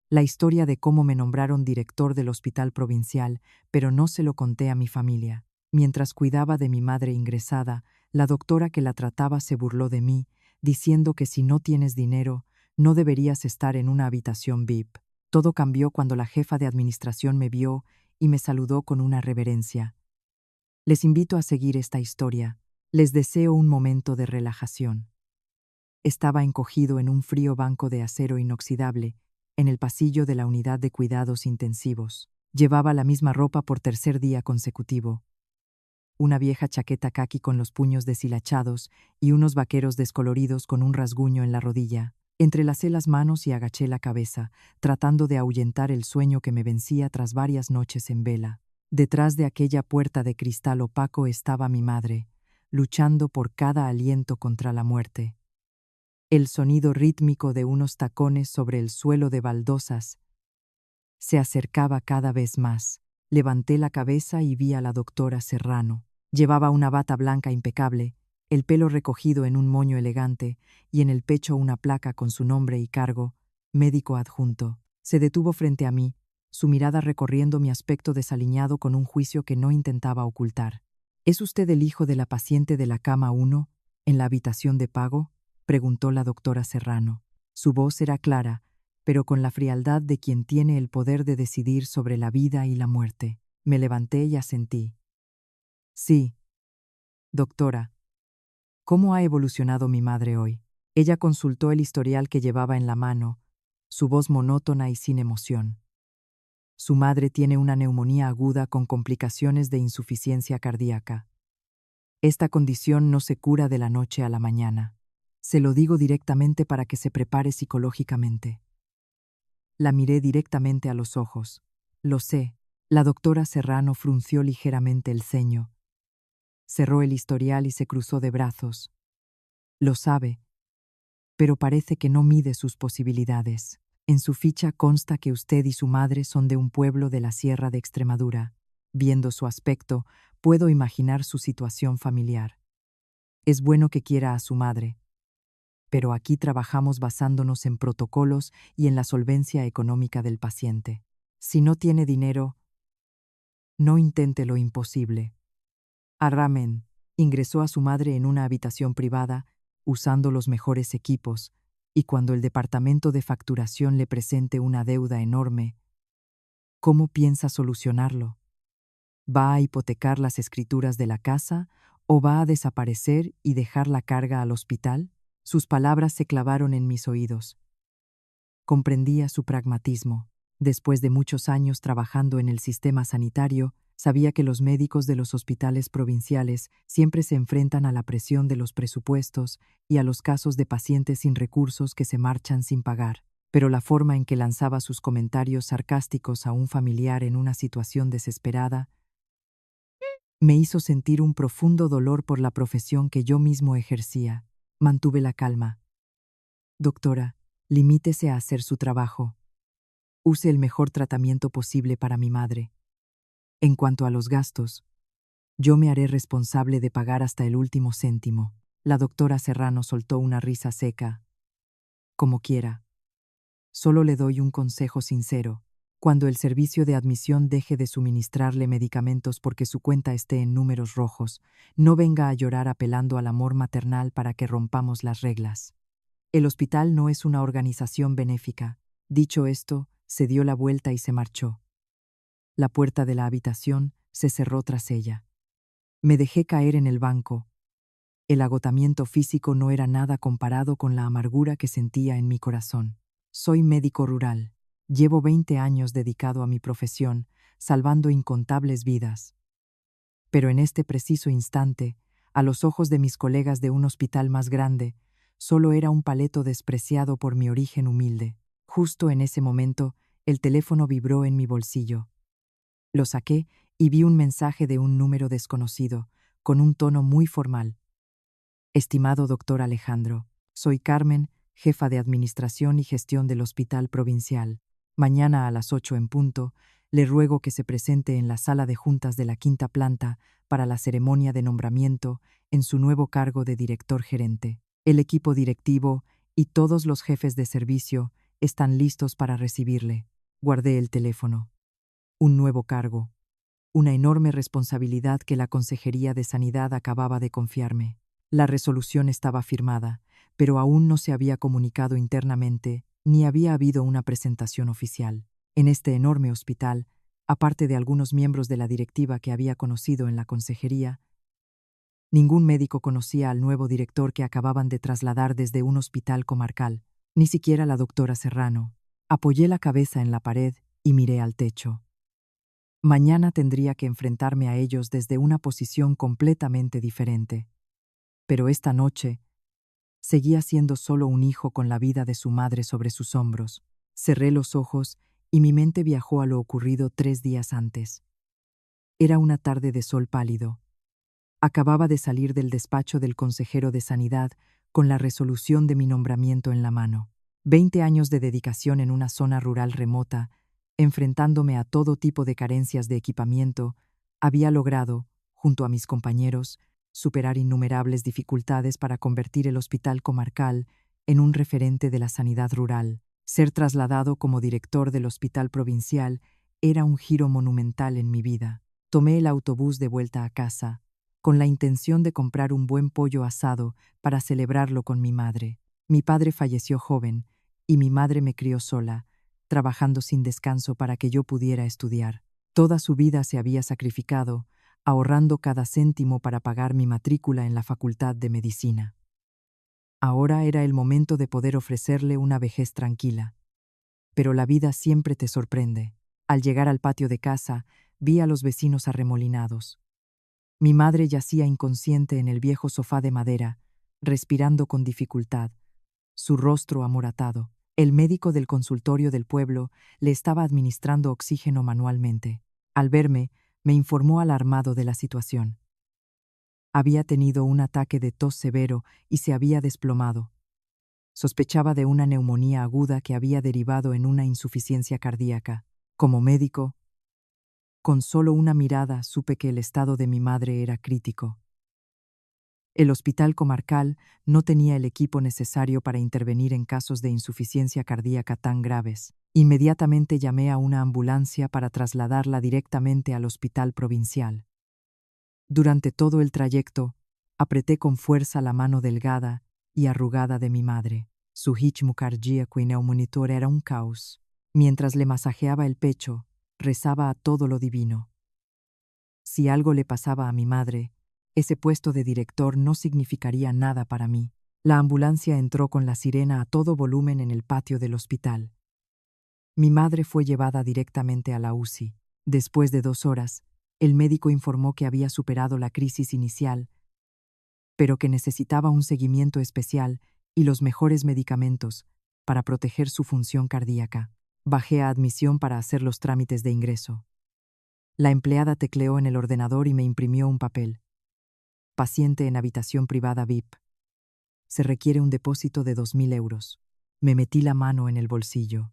La historia de cómo me nombraron director del hospital provincial, pero no se lo conté a mi familia. Mientras cuidaba de mi madre ingresada, la doctora que la trataba se burló de mí, diciendo que si no tienes dinero, no deberías estar en una habitación VIP. Todo cambió cuando la jefa de administración me vio y me saludó con una reverencia. Les invito a seguir esta historia. Les deseo un momento de relajación. Estaba encogido en un frío banco de acero inoxidable, en el pasillo de la unidad de cuidados intensivos. Llevaba la misma ropa por tercer día consecutivo. Una vieja chaqueta caqui con los puños deshilachados y unos vaqueros descoloridos con un rasguño en la rodilla. Entrelacé las manos y agaché la cabeza, tratando de ahuyentar el sueño que me vencía tras varias noches en vela. Detrás de aquella puerta de cristal opaco estaba mi madre, luchando por cada aliento contra la muerte. El sonido rítmico de unos tacones sobre el suelo de baldosas se acercaba cada vez más. Levanté la cabeza y vi a la doctora Serrano. Llevaba una bata blanca impecable, el pelo recogido en un moño elegante y en el pecho una placa con su nombre y cargo, médico adjunto. Se detuvo frente a mí, su mirada recorriendo mi aspecto desaliñado con un juicio que no intentaba ocultar. ¿Es usted el hijo de la paciente de la cama 1, en la habitación de pago?, preguntó la doctora Serrano. Su voz era clara, pero con la frialdad de quien tiene el poder de decidir sobre la vida y la muerte. Me levanté y asentí. Sí, doctora. ¿Cómo ha evolucionado mi madre hoy? Ella consultó el historial que llevaba en la mano, su voz monótona y sin emoción. Su madre tiene una neumonía aguda con complicaciones de insuficiencia cardíaca. Esta condición no se cura de la noche a la mañana. Se lo digo directamente para que se prepare psicológicamente. La miré directamente a los ojos. Lo sé. La doctora Serrano frunció ligeramente el ceño. Cerró el historial y se cruzó de brazos. Lo sabe, pero parece que no mide sus posibilidades. En su ficha consta que usted y su madre son de un pueblo de la Sierra de Extremadura. Viendo su aspecto, puedo imaginar su situación familiar. Es bueno que quiera a su madre, pero aquí trabajamos basándonos en protocolos y en la solvencia económica del paciente. Si no tiene dinero, no intente lo imposible. Arramen ingresó a su madre en una habitación privada, usando los mejores equipos, y cuando el departamento de facturación le presente una deuda enorme, ¿cómo piensa solucionarlo? ¿Va a hipotecar las escrituras de la casa o va a desaparecer y dejar la carga al hospital? Sus palabras se clavaron en mis oídos. Comprendía su pragmatismo. Después de muchos años trabajando en el sistema sanitario, sabía que los médicos de los hospitales provinciales siempre se enfrentan a la presión de los presupuestos y a los casos de pacientes sin recursos que se marchan sin pagar. Pero la forma en que lanzaba sus comentarios sarcásticos a un familiar en una situación desesperada me hizo sentir un profundo dolor por la profesión que yo mismo ejercía. Mantuve la calma. Doctora, limítese a hacer su trabajo. Use el mejor tratamiento posible para mi madre. En cuanto a los gastos, yo me haré responsable de pagar hasta el último céntimo. La doctora Serrano soltó una risa seca. Como quiera. Solo le doy un consejo sincero. Cuando el servicio de admisión deje de suministrarle medicamentos porque su cuenta esté en números rojos, no venga a llorar apelando al amor maternal para que rompamos las reglas. El hospital no es una organización benéfica. Dicho esto, se dio la vuelta y se marchó. La puerta de la habitación se cerró tras ella. Me dejé caer en el banco. El agotamiento físico no era nada comparado con la amargura que sentía en mi corazón. Soy médico rural. Llevo 20 años dedicado a mi profesión, salvando incontables vidas. Pero en este preciso instante, a los ojos de mis colegas de un hospital más grande, solo era un paleto despreciado por mi origen humilde. Justo en ese momento, el teléfono vibró en mi bolsillo. Lo saqué y vi un mensaje de un número desconocido, con un tono muy formal. Estimado doctor Alejandro, soy Carmen, jefa de Administración y Gestión del Hospital Provincial. Mañana a las 8 en punto, le ruego que se presente en la sala de juntas de la quinta planta para la ceremonia de nombramiento en su nuevo cargo de director gerente. El equipo directivo y todos los jefes de servicio están listos para recibirle. Guardé el teléfono. Un nuevo cargo. Una enorme responsabilidad que la Consejería de Sanidad acababa de confiarme. La resolución estaba firmada, pero aún no se había comunicado internamente, ni había habido una presentación oficial. En este enorme hospital, aparte de algunos miembros de la directiva que había conocido en la consejería, ningún médico conocía al nuevo director que acababan de trasladar desde un hospital comarcal, ni siquiera la doctora Serrano. Apoyé la cabeza en la pared y miré al techo. Mañana tendría que enfrentarme a ellos desde una posición completamente diferente. Pero esta noche, seguía siendo solo un hijo con la vida de su madre sobre sus hombros. Cerré los ojos y mi mente viajó a lo ocurrido 3 días antes. Era una tarde de sol pálido. Acababa de salir del despacho del consejero de Sanidad con la resolución de mi nombramiento en la mano. 20 años de dedicación en una zona rural remota, enfrentándome a todo tipo de carencias de equipamiento, había logrado, junto a mis compañeros, superar innumerables dificultades para convertir el hospital comarcal en un referente de la sanidad rural. Ser trasladado como director del hospital provincial era un giro monumental en mi vida. Tomé el autobús de vuelta a casa, con la intención de comprar un buen pollo asado para celebrarlo con mi madre. Mi padre falleció joven, y mi madre me crió sola, trabajando sin descanso para que yo pudiera estudiar. Toda su vida se había sacrificado, ahorrando cada céntimo para pagar mi matrícula en la Facultad de Medicina. Ahora era el momento de poder ofrecerle una vejez tranquila. Pero la vida siempre te sorprende. Al llegar al patio de casa, vi a los vecinos arremolinados. Mi madre yacía inconsciente en el viejo sofá de madera, respirando con dificultad, su rostro amoratado. El médico del consultorio del pueblo le estaba administrando oxígeno manualmente. Al verme, me informó alarmado de la situación. Había tenido un ataque de tos severo y se había desplomado. Sospechaba de una neumonía aguda que había derivado en una insuficiencia cardíaca. Como médico, con solo una mirada supe que el estado de mi madre era crítico. El hospital comarcal no tenía el equipo necesario para intervenir en casos de insuficiencia cardíaca tan graves. Inmediatamente llamé a una ambulancia para trasladarla directamente al hospital provincial. Durante todo el trayecto, apreté con fuerza la mano delgada y arrugada de mi madre. Su ritmo cardíaco y neumonitor era un caos. Mientras le masajeaba el pecho, rezaba a todo lo divino. Si algo le pasaba a mi madre, ese puesto de director no significaría nada para mí. La ambulancia entró con la sirena a todo volumen en el patio del hospital. Mi madre fue llevada directamente a la UCI. Después de 2 horas, el médico informó que había superado la crisis inicial, pero que necesitaba un seguimiento especial y los mejores medicamentos para proteger su función cardíaca. Bajé a admisión para hacer los trámites de ingreso. La empleada tecleó en el ordenador y me imprimió un papel. Paciente en habitación privada VIP. Se requiere un depósito de 2.000 euros. Me metí la mano en el bolsillo.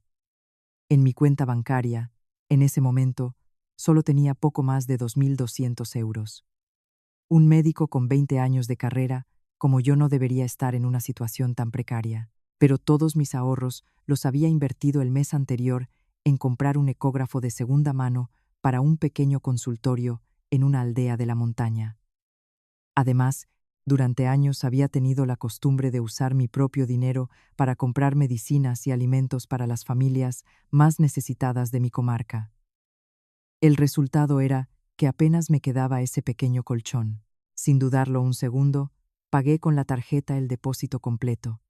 En mi cuenta bancaria, en ese momento, solo tenía poco más de 2.200 euros. Un médico con 20 años de carrera, como yo, no debería estar en una situación tan precaria. Pero todos mis ahorros los había invertido el mes anterior en comprar un ecógrafo de segunda mano para un pequeño consultorio en una aldea de la montaña. Además, durante años había tenido la costumbre de usar mi propio dinero para comprar medicinas y alimentos para las familias más necesitadas de mi comarca. El resultado era que apenas me quedaba ese pequeño colchón. Sin dudarlo un segundo, pagué con la tarjeta el depósito completo.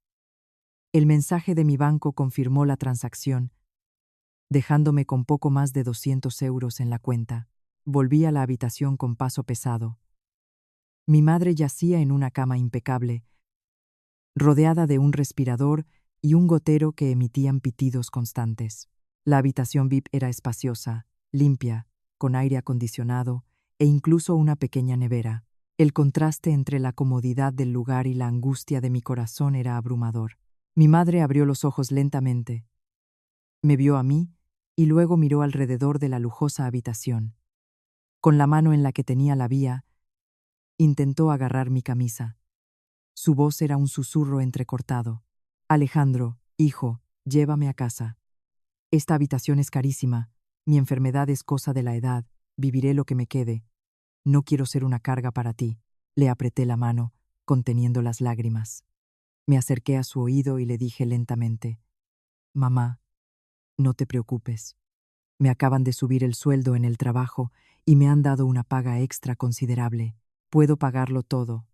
El mensaje de mi banco confirmó la transacción, dejándome con poco más de 200 euros en la cuenta. Volví a la habitación con paso pesado. Mi madre yacía en una cama impecable, rodeada de un respirador y un gotero que emitían pitidos constantes. La habitación VIP era espaciosa, limpia, con aire acondicionado e incluso una pequeña nevera. El contraste entre la comodidad del lugar y la angustia de mi corazón era abrumador. Mi madre abrió los ojos lentamente. Me vio a mí y luego miró alrededor de la lujosa habitación. Con la mano en la que tenía la vía, intentó agarrar mi camisa. Su voz era un susurro entrecortado. Alejandro, hijo, Llévame a casa. Esta habitación es carísima. Mi enfermedad es cosa de la edad. Viviré lo que me quede. No quiero ser una carga para ti. Le apreté la mano, conteniendo las lágrimas. Me acerqué a su oído y le dije lentamente: Mamá, no te preocupes. Me acaban de subir el sueldo en el trabajo y me han dado una paga extra considerable. Puedo pagarlo todo.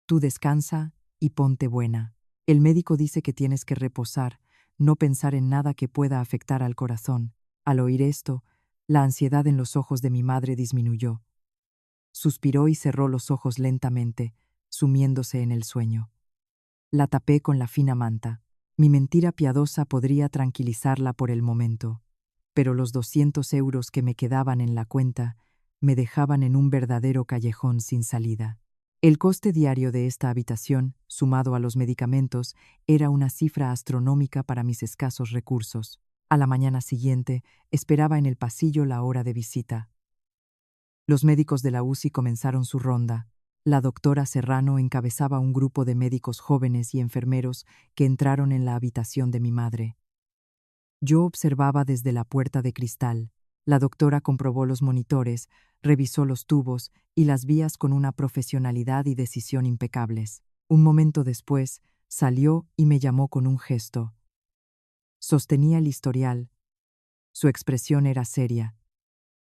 Tú descansa y ponte buena. El médico dice que tienes que reposar, no pensar en nada que pueda afectar al corazón. Al oír esto, la ansiedad en los ojos de mi madre disminuyó. Suspiró y cerró los ojos lentamente, sumiéndose en el sueño. La tapé con la fina manta. Mi mentira piadosa podría tranquilizarla por el momento, pero los 200 euros que me quedaban en la cuenta me dejaban en un verdadero callejón sin salida. El coste diario de esta habitación, sumado a los medicamentos, era una cifra astronómica para mis escasos recursos. A la mañana siguiente, esperaba en el pasillo la hora de visita. Los médicos de la UCI comenzaron su ronda. La doctora Serrano encabezaba un grupo de médicos jóvenes y enfermeros que entraron en la habitación de mi madre. Yo observaba desde la puerta de cristal. La doctora comprobó los monitores, revisó los tubos y las vías con una profesionalidad y decisión impecables. Un momento después, salió y me llamó con un gesto. Sostenía el historial. Su expresión era seria.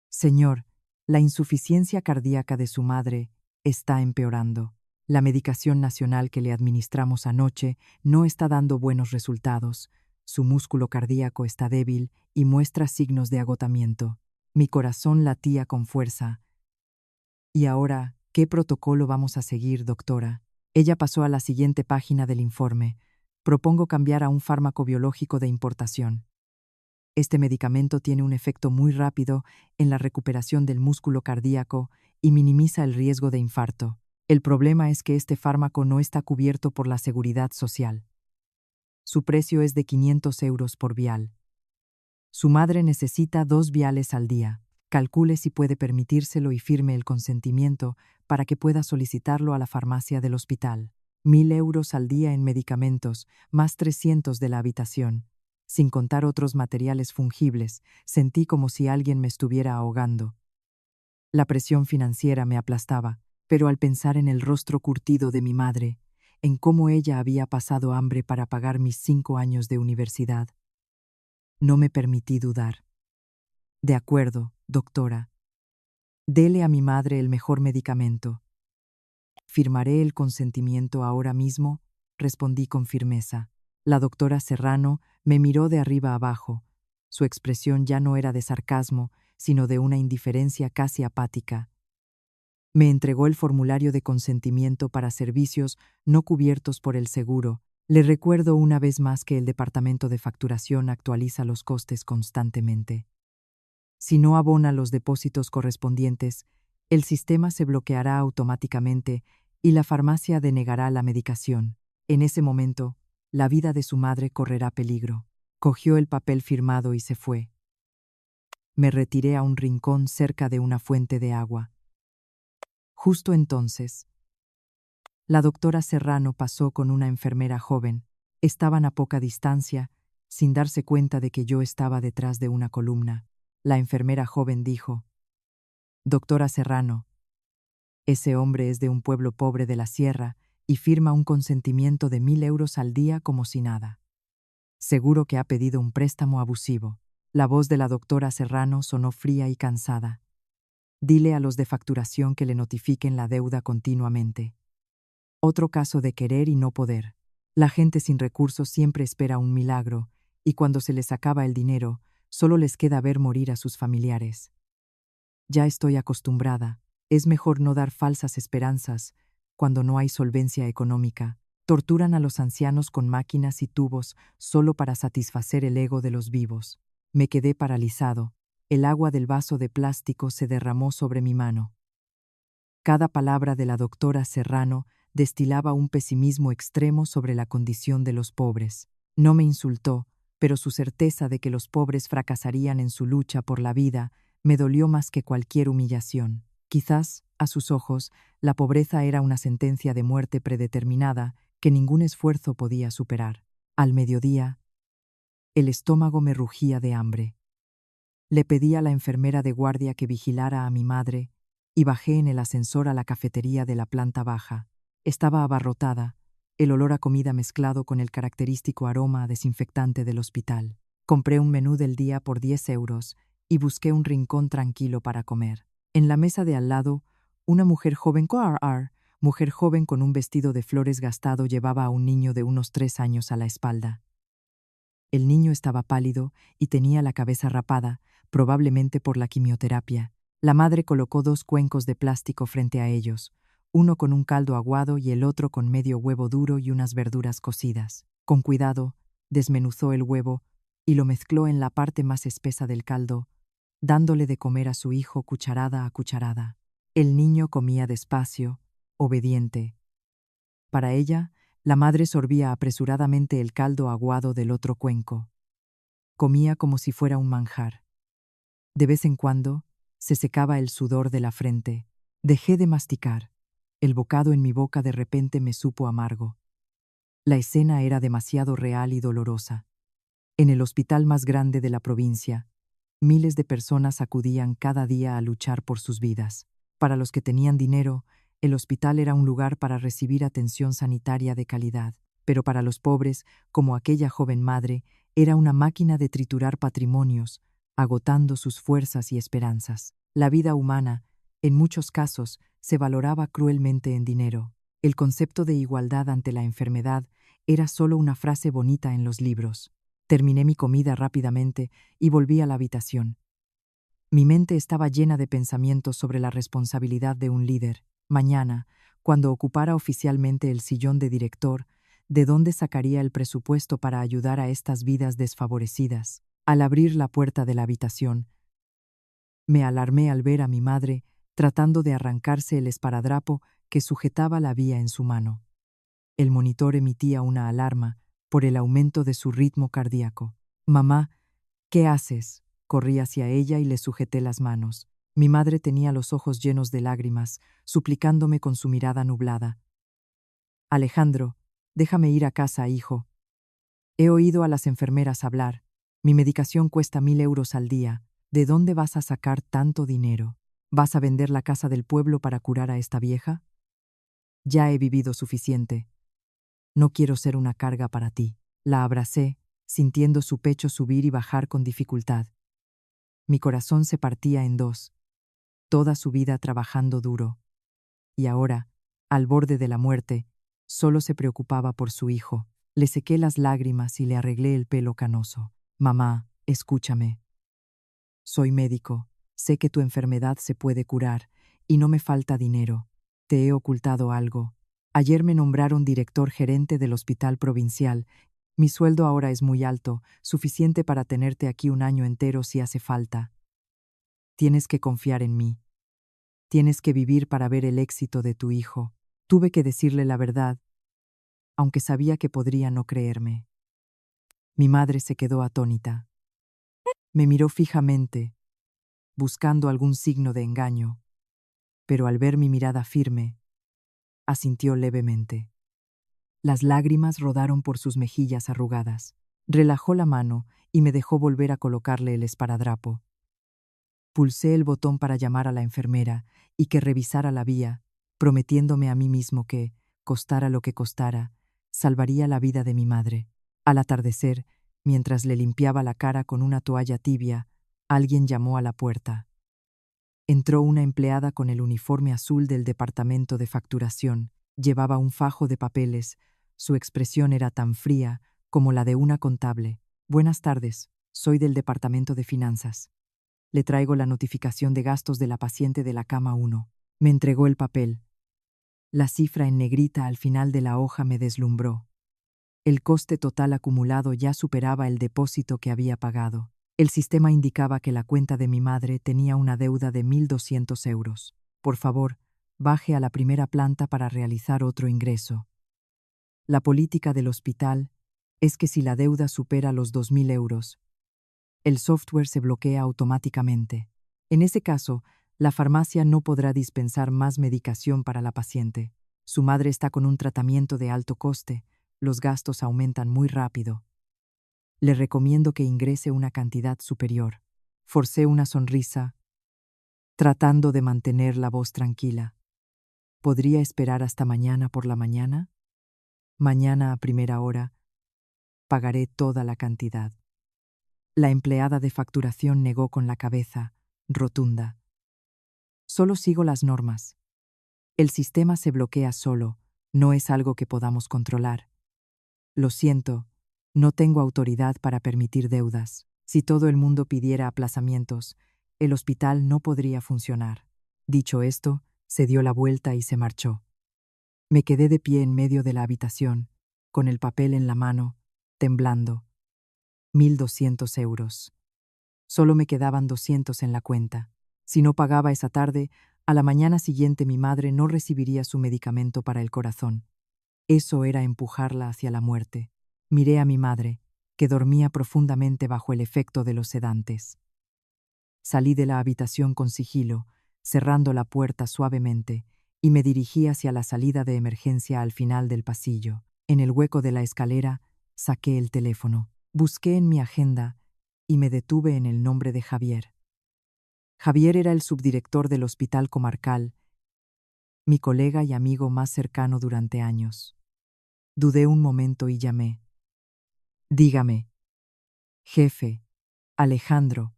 Señor, la insuficiencia cardíaca de su madre está empeorando. La medicación nacional que le administramos anoche no está dando buenos resultados. Su músculo cardíaco está débil y muestra signos de agotamiento. Mi corazón latía con fuerza. ¿Y ahora qué protocolo vamos a seguir, doctora? Ella pasó a la siguiente página del informe. Propongo cambiar a un fármaco biológico de importación. Este medicamento tiene un efecto muy rápido en la recuperación del músculo cardíaco y minimiza el riesgo de infarto. El problema es que este fármaco no está cubierto por la seguridad social. Su precio es de 500 euros por vial. Su madre necesita 2 viales al día. Calcule si puede permitírselo y firme el consentimiento para que pueda solicitarlo a la farmacia del hospital. 1.000 euros al día en medicamentos, más 300 de la habitación. Sin contar otros materiales fungibles, sentí como si alguien me estuviera ahogando. La presión financiera me aplastaba, pero al pensar en el rostro curtido de mi madre, en cómo ella había pasado hambre para pagar mis 5 años de universidad, no me permití dudar. De acuerdo, doctora. Dele a mi madre el mejor medicamento. Firmaré el consentimiento ahora mismo, respondí con firmeza. La doctora Serrano me miró de arriba abajo. Su expresión ya no era de sarcasmo, sino de una indiferencia casi apática. Me entregó el formulario de consentimiento para servicios no cubiertos por el seguro. Le recuerdo una vez más que el departamento de facturación actualiza los costes constantemente. Si no abona los depósitos correspondientes, el sistema se bloqueará automáticamente y la farmacia denegará la medicación. En ese momento, la vida de su madre correrá peligro. Cogió el papel firmado y se fue. Me retiré a un rincón cerca de una fuente de agua. Justo entonces, la doctora Serrano pasó con una enfermera joven. Estaban a poca distancia, sin darse cuenta de que yo estaba detrás de una columna. La enfermera joven dijo: Doctora Serrano, ese hombre es de un pueblo pobre de la sierra y firma un consentimiento de 1.000 euros al día como si nada. Seguro que ha pedido un préstamo abusivo. La voz de la doctora Serrano sonó fría y cansada. Dile a los de facturación que le notifiquen la deuda continuamente. Otro caso de querer y no poder. La gente sin recursos siempre espera un milagro, y cuando se les acaba el dinero, solo les queda ver morir a sus familiares. Ya estoy acostumbrada. Es mejor no dar falsas esperanzas cuando no hay solvencia económica. Torturan a los ancianos con máquinas y tubos solo para satisfacer el ego de los vivos. Me quedé paralizado. El agua del vaso de plástico se derramó sobre mi mano. Cada palabra de la doctora Serrano destilaba un pesimismo extremo sobre la condición de los pobres. No me insultó, pero su certeza de que los pobres fracasarían en su lucha por la vida me dolió más que cualquier humillación. Quizás, a sus ojos, la pobreza era una sentencia de muerte predeterminada que ningún esfuerzo podía superar. Al mediodía, El estómago me rugía de hambre. Le pedí a la enfermera de guardia que vigilara a mi madre y bajé en el ascensor a la cafetería de la planta baja. Estaba abarrotada, el olor a comida mezclado con el característico aroma a desinfectante del hospital. Compré un menú del día por 10 euros y busqué un rincón tranquilo para comer. En la mesa de al lado, una mujer joven con un vestido de flores gastado llevaba a un niño de unos 3 años a la espalda. El niño estaba pálido y tenía la cabeza rapada, probablemente por la quimioterapia. La madre colocó 2 cuencos de plástico frente a ellos, uno con un caldo aguado y el otro con medio huevo duro y unas verduras cocidas. Con cuidado, desmenuzó el huevo y lo mezcló en la parte más espesa del caldo, dándole de comer a su hijo cucharada a cucharada. El niño comía despacio, obediente. Para ella, la madre sorbía apresuradamente el caldo aguado del otro cuenco. Comía como si fuera un manjar. De vez en cuando, se secaba el sudor de la frente. Dejé de masticar. El bocado en mi boca de repente me supo amargo. La escena era demasiado real y dolorosa. En el hospital más grande de la provincia, miles de personas acudían cada día a luchar por sus vidas. Para los que tenían dinero, el hospital era un lugar para recibir atención sanitaria de calidad, pero para los pobres, como aquella joven madre, era una máquina de triturar patrimonios, agotando sus fuerzas y esperanzas. La vida humana, en muchos casos, se valoraba cruelmente en dinero. El concepto de igualdad ante la enfermedad era solo una frase bonita en los libros. Terminé mi comida rápidamente y volví a la habitación. Mi mente estaba llena de pensamientos sobre la responsabilidad de un líder. Mañana, cuando ocupara oficialmente el sillón de director, ¿de dónde sacaría el presupuesto para ayudar a estas vidas desfavorecidas? Al abrir la puerta de la habitación, me alarmé al ver a mi madre tratando de arrancarse el esparadrapo que sujetaba la vía en su mano. El monitor emitía una alarma por el aumento de su ritmo cardíaco. «Mamá, ¿qué haces?». Corrí hacia ella y le sujeté las manos. Mi madre tenía los ojos llenos de lágrimas, suplicándome con su mirada nublada. «Alejandro, déjame ir a casa, hijo. He oído a las enfermeras hablar. Mi medicación cuesta 1000 euros al día. ¿De dónde vas a sacar tanto dinero? ¿Vas a vender la casa del pueblo para curar a esta vieja? Ya he vivido suficiente. No quiero ser una carga para ti». La abracé, sintiendo su pecho subir y bajar con dificultad. Mi corazón se partía en dos. Toda su vida trabajando duro. Y ahora, al borde de la muerte, solo se preocupaba por su hijo. Le sequé las lágrimas y le arreglé el pelo canoso. «Mamá, escúchame. Soy médico. Sé que tu enfermedad se puede curar y no me falta dinero. Te he ocultado algo. Ayer me nombraron director gerente del hospital provincial. Mi sueldo ahora es muy alto, suficiente para tenerte aquí un año entero si hace falta. Tienes que confiar en mí. Tienes que vivir para ver el éxito de tu hijo». Tuve que decirle la verdad, aunque sabía que podría no creerme. Mi madre se quedó atónita. Me miró fijamente, buscando algún signo de engaño, pero al ver mi mirada firme, asintió levemente. Las lágrimas rodaron por sus mejillas arrugadas. Relajó la mano y me dejó volver a colocarle el esparadrapo. Pulsé el botón para llamar a la enfermera y que revisara la vía, prometiéndome a mí mismo que, costara lo que costara, salvaría la vida de mi madre. Al atardecer, mientras le limpiaba la cara con una toalla tibia, alguien llamó a la puerta. Entró una empleada con el uniforme azul del departamento de facturación. Llevaba un fajo de papeles. Su expresión era tan fría como la de una contable. «Buenas tardes, soy del departamento de finanzas. Le traigo la notificación de gastos de la paciente de la cama 1. Me entregó el papel. La cifra en negrita al final de la hoja me deslumbró. El coste total acumulado ya superaba el depósito que había pagado. El sistema indicaba que la cuenta de mi madre tenía una deuda de 1200 euros. «Por favor, baje a la primera planta para realizar otro ingreso». La política del hospital es que si la deuda supera los 2000 euros, el software se bloquea automáticamente. En ese caso, la farmacia no podrá dispensar más medicación para la paciente. Su madre está con un tratamiento de alto coste. Los gastos aumentan muy rápido. Le recomiendo que ingrese una cantidad superior. Forcé una sonrisa, tratando de mantener la voz tranquila. ¿Podría esperar hasta mañana por la mañana? Mañana a primera hora pagaré toda la cantidad. La empleada de facturación negó con la cabeza, rotunda. Solo sigo las normas. El sistema se bloquea solo, no es algo que podamos controlar. Lo siento, no tengo autoridad para permitir deudas. Si todo el mundo pidiera aplazamientos, el hospital no podría funcionar. Dicho esto, se dio la vuelta y se marchó. Me quedé de pie en medio de la habitación, con el papel en la mano, temblando. 1.200 euros. Solo me quedaban 200 en la cuenta. Si no pagaba esa tarde, a la mañana siguiente mi madre no recibiría su medicamento para el corazón. Eso era empujarla hacia la muerte. Miré a mi madre, que dormía profundamente bajo el efecto de los sedantes. Salí de la habitación con sigilo, cerrando la puerta suavemente, y me dirigí hacia la salida de emergencia al final del pasillo. En el hueco de la escalera, saqué el teléfono. Busqué en mi agenda y me detuve en el nombre de Javier. Javier era el subdirector del hospital comarcal, mi colega y amigo más cercano durante años. Dudé un momento y llamé. Dígame. Jefe, Alejandro.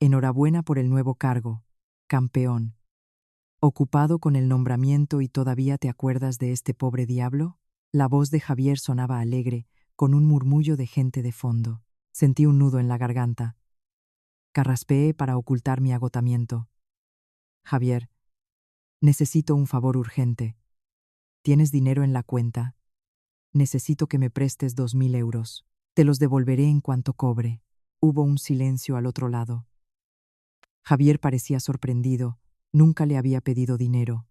Enhorabuena por el nuevo cargo, campeón. ¿Ocupado con el nombramiento y todavía te acuerdas de este pobre diablo? La voz de Javier sonaba alegre, con un murmullo de gente de fondo. Sentí un nudo en la garganta. Carraspeé para ocultar mi agotamiento. Javier, necesito un favor urgente. ¿Tienes dinero en la cuenta? Necesito que me prestes 2.000 euros. Te los devolveré en cuanto cobre. Hubo un silencio al otro lado. Javier parecía sorprendido. Nunca le había pedido dinero.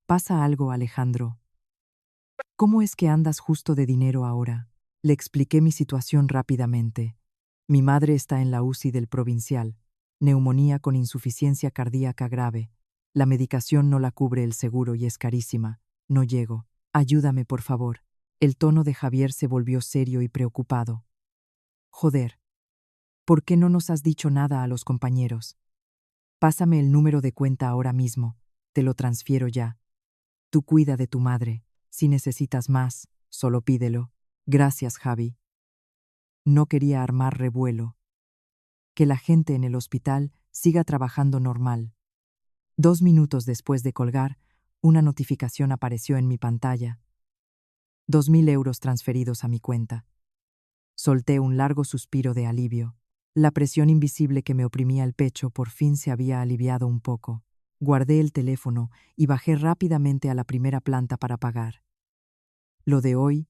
¿Pasa algo, Alejandro? ¿Cómo es que andas justo de dinero ahora? Le expliqué mi situación rápidamente. Mi madre está en la UCI del Provincial. Neumonía con insuficiencia cardíaca grave. La medicación no la cubre el seguro y es carísima. No llego. Ayúdame, por favor. El tono de Javier se volvió serio y preocupado. Joder. ¿Por qué no nos has dicho nada a los compañeros? Pásame el número de cuenta ahora mismo. Te lo transfiero ya. Tú cuida de tu madre. Si necesitas más, solo pídelo. Gracias, Javi. No quería armar revuelo. Que la gente en el hospital siga trabajando normal. 2 minutos después de colgar, una notificación apareció en mi pantalla. 2.000 euros transferidos a mi cuenta. Solté un largo suspiro de alivio. La presión invisible que me oprimía el pecho por fin se había aliviado un poco. Guardé el teléfono y bajé rápidamente a la primera planta para pagar. Lo de hoy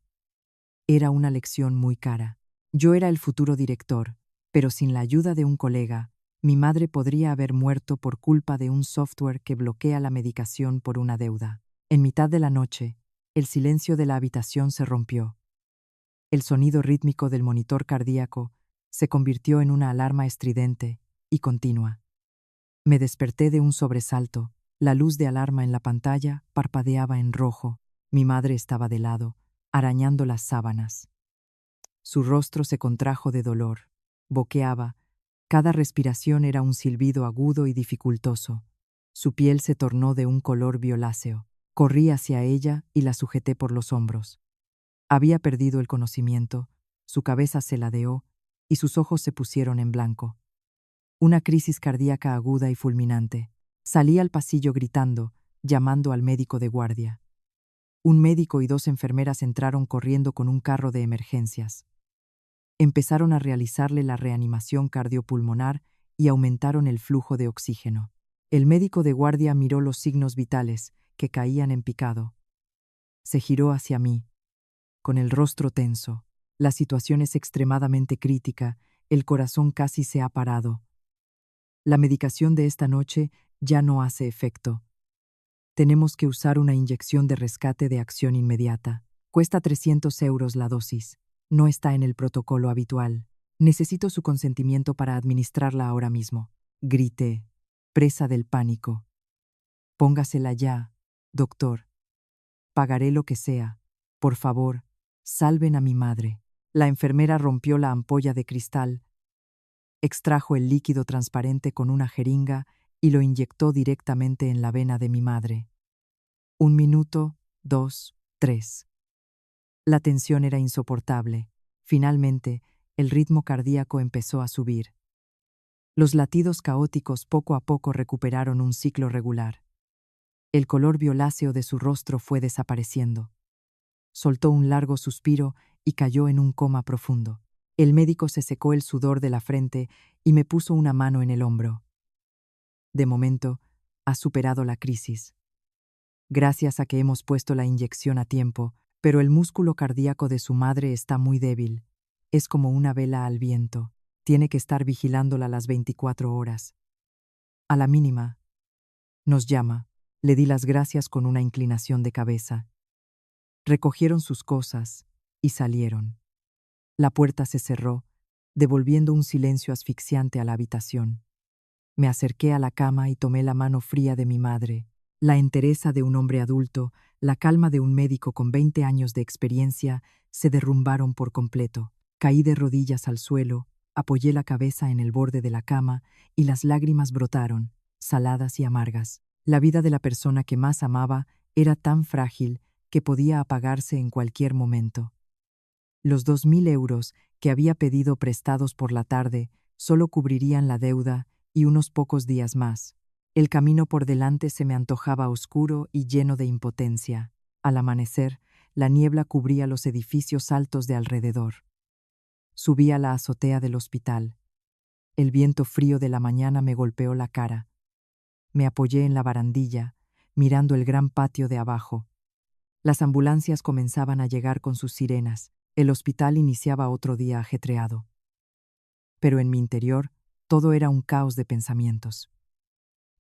era una lección muy cara. Yo era el futuro director, pero sin la ayuda de un colega, mi madre podría haber muerto por culpa de un software que bloquea la medicación por una deuda. En mitad de la noche, el silencio de la habitación se rompió. El sonido rítmico del monitor cardíaco se convirtió en una alarma estridente y continua. Me desperté de un sobresalto. La luz de alarma en la pantalla parpadeaba en rojo. Mi madre estaba de lado, arañando las sábanas. Su rostro se contrajo de dolor. Boqueaba. Cada respiración era un silbido agudo y dificultoso. Su piel se tornó de un color violáceo. Corrí hacia ella y la sujeté por los hombros. Había perdido el conocimiento, su cabeza se ladeó y sus ojos se pusieron en blanco. Una crisis cardíaca aguda y fulminante. Salí al pasillo gritando, llamando al médico de guardia. Un médico y 2 enfermeras entraron corriendo con un carro de emergencias. Empezaron a realizarle la reanimación cardiopulmonar y aumentaron el flujo de oxígeno. El médico de guardia miró los signos vitales, que caían en picado. Se giró hacia mí, con el rostro tenso. La situación es extremadamente crítica, el corazón casi se ha parado. La medicación de esta noche ya no hace efecto. Tenemos que usar una inyección de rescate de acción inmediata. Cuesta 300 euros la dosis. No está en el protocolo habitual. Necesito su consentimiento para administrarla ahora mismo. Grité, presa del pánico. Póngasela ya, doctor. Pagaré lo que sea. Por favor, salven a mi madre. La enfermera rompió la ampolla de cristal, extrajo el líquido transparente con una jeringa y lo inyectó directamente en la vena de mi madre. 1 minuto, 2, 3. La tensión era insoportable. Finalmente, el ritmo cardíaco empezó a subir. Los latidos caóticos poco a poco recuperaron un ciclo regular. El color violáceo de su rostro fue desapareciendo. Soltó un largo suspiro y cayó en un coma profundo. El médico se secó el sudor de la frente y me puso una mano en el hombro. De momento, has superado la crisis. Gracias a que hemos puesto la inyección a tiempo, pero el músculo cardíaco de su madre está muy débil. Es como una vela al viento. Tiene que estar vigilándola las 24 horas. A la mínima, nos llama. Le di las gracias con una inclinación de cabeza. Recogieron sus cosas y salieron. La puerta se cerró, devolviendo un silencio asfixiante a la habitación. Me acerqué a la cama y tomé la mano fría de mi madre. La entereza de un hombre adulto, la calma de un médico con 20 años de experiencia, se derrumbaron por completo. Caí de rodillas al suelo, apoyé la cabeza en el borde de la cama y las lágrimas brotaron, saladas y amargas. La vida de la persona que más amaba era tan frágil que podía apagarse en cualquier momento. Los 2.000 euros que había pedido prestados por la tarde solo cubrirían la deuda y unos pocos días más. El camino por delante se me antojaba oscuro y lleno de impotencia. Al amanecer, la niebla cubría los edificios altos de alrededor. Subí a la azotea del hospital. El viento frío de la mañana me golpeó la cara. Me apoyé en la barandilla, mirando el gran patio de abajo. Las ambulancias comenzaban a llegar con sus sirenas. El hospital iniciaba otro día ajetreado. Pero en mi interior, todo era un caos de pensamientos.